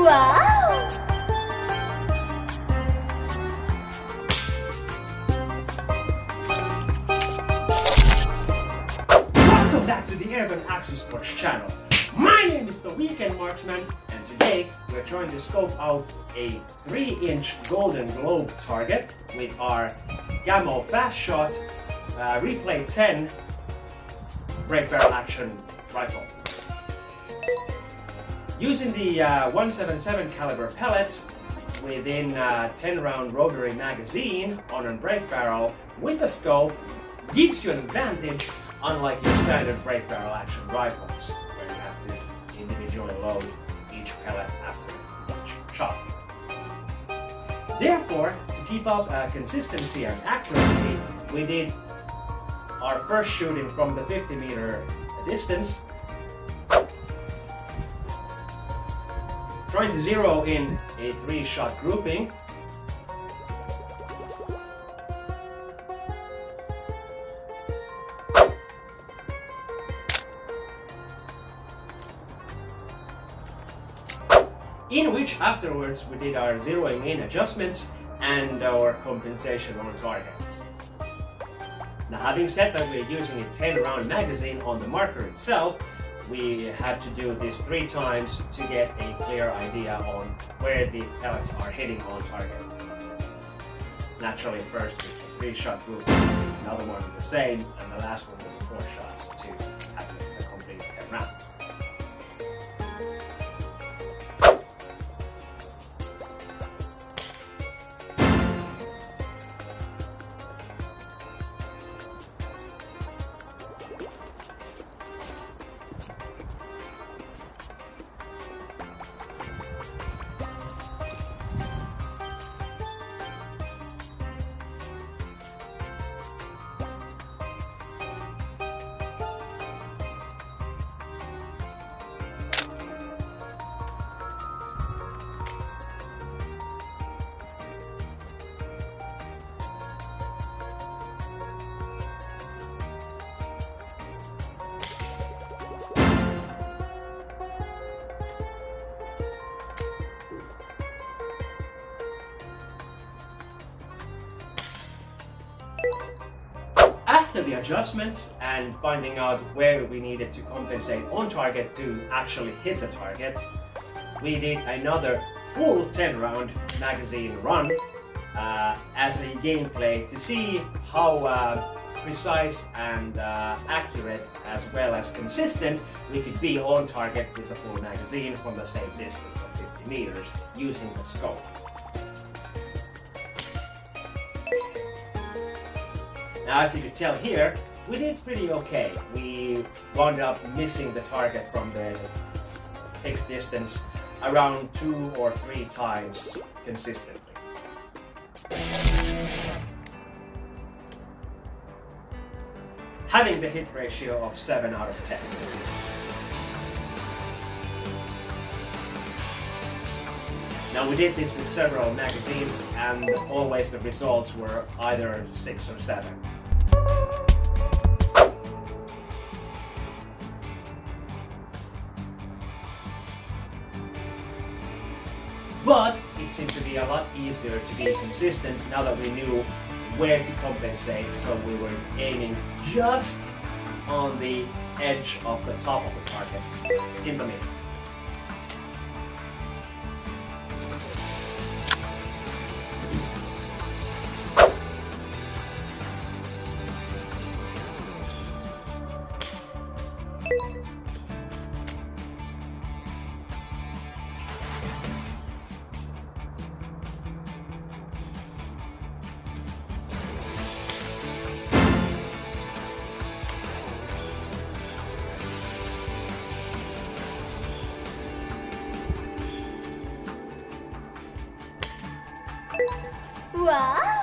Wow! Welcome back to the Airgun Action Sports channel. My name is the Weekend Marksman, and today we're trying to scope out a 3-inch Golden Globe target with our GAMO FASTSHOT Replay 10 break barrel action rifle. Using the 177 caliber pellets within a 10-round rotary magazine on a break barrel with a scope gives you an advantage, unlike your standard break barrel action rifles, where you have to individually load each pellet after each shot. Therefore, to keep up consistency and accuracy, we did our first shooting from the 50-meter distance, trying to zero in a 3-shot grouping. In which afterwards we did our zeroing in adjustments and our compensation on targets. Now, having said that we're using a 10-round magazine on the marker itself, we had to do this 3 times to get a clear idea on where the pellets are hitting on target. Naturally, first with the 3-shot group, another one with the same, and the last one with the 4 shots to activate the complete 10 rounds. After the adjustments and finding out where we needed to compensate on target to actually hit the target, we did another full 10-round magazine run as a gameplay to see how precise and accurate as well as consistent we could be on target with the full magazine from the same distance of 50 meters using the scope. Now, as you can tell here, we did pretty okay. We wound up missing the target from the fixed distance around 2 or 3 times consistently. Having the hit ratio of 7 out of 10. Now, we did this with several magazines, and always the results were either 6 or 7. But it seemed to be a lot easier to be consistent now that we knew where to compensate, so we were aiming just on the edge of the top of the target, in the middle. Wow!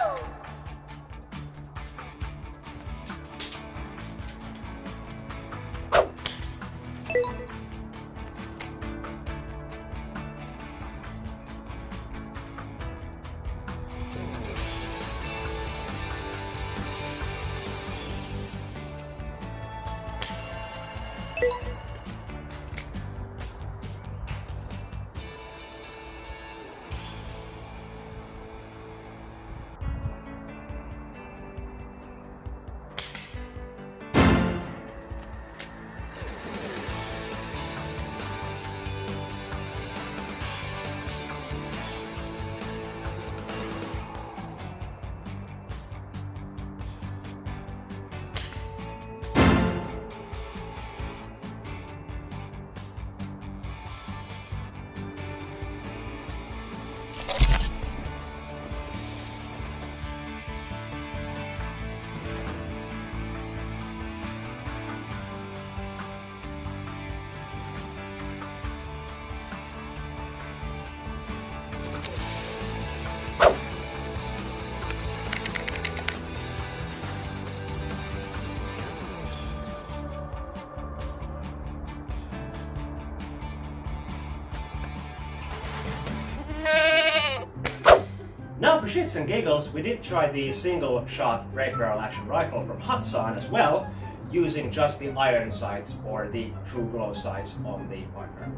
Now for shits and giggles, we did try the single shot break barrel action rifle from Hatsan as well, using just the iron sights or the true glow sights on the Viper,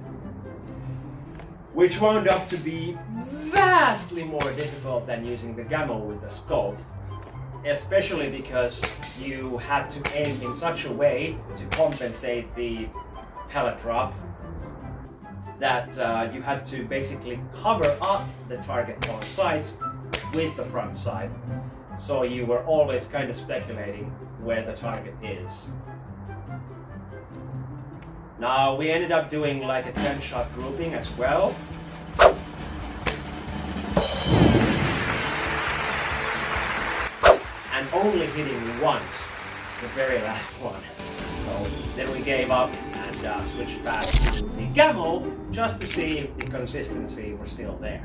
which wound up to be vastly more difficult than using the GAMO with the scope, especially because you had to aim in such a way to compensate the pellet drop that you had to basically cover up the target on sights with the front sight. So you were always kind of speculating where the target is. Now we ended up doing like a 10-shot grouping as well. And only hitting once, the very last one. So then we gave up and switched back to the GAMO just to see if the consistency was still there.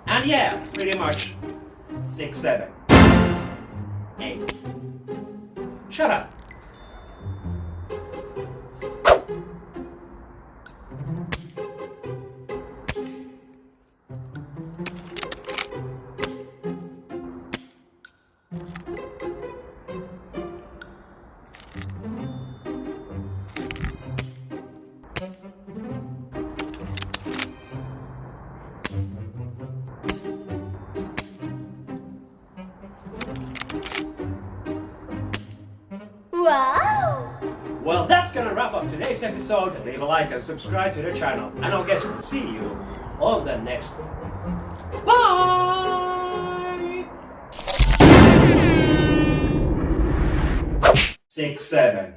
And yeah, pretty much 6, 7, 8. Shut up. Wow! Well, that's gonna wrap up today's episode. Leave a like and subscribe to the channel. And I guess we'll see you on the next one. Bye! 6, 7.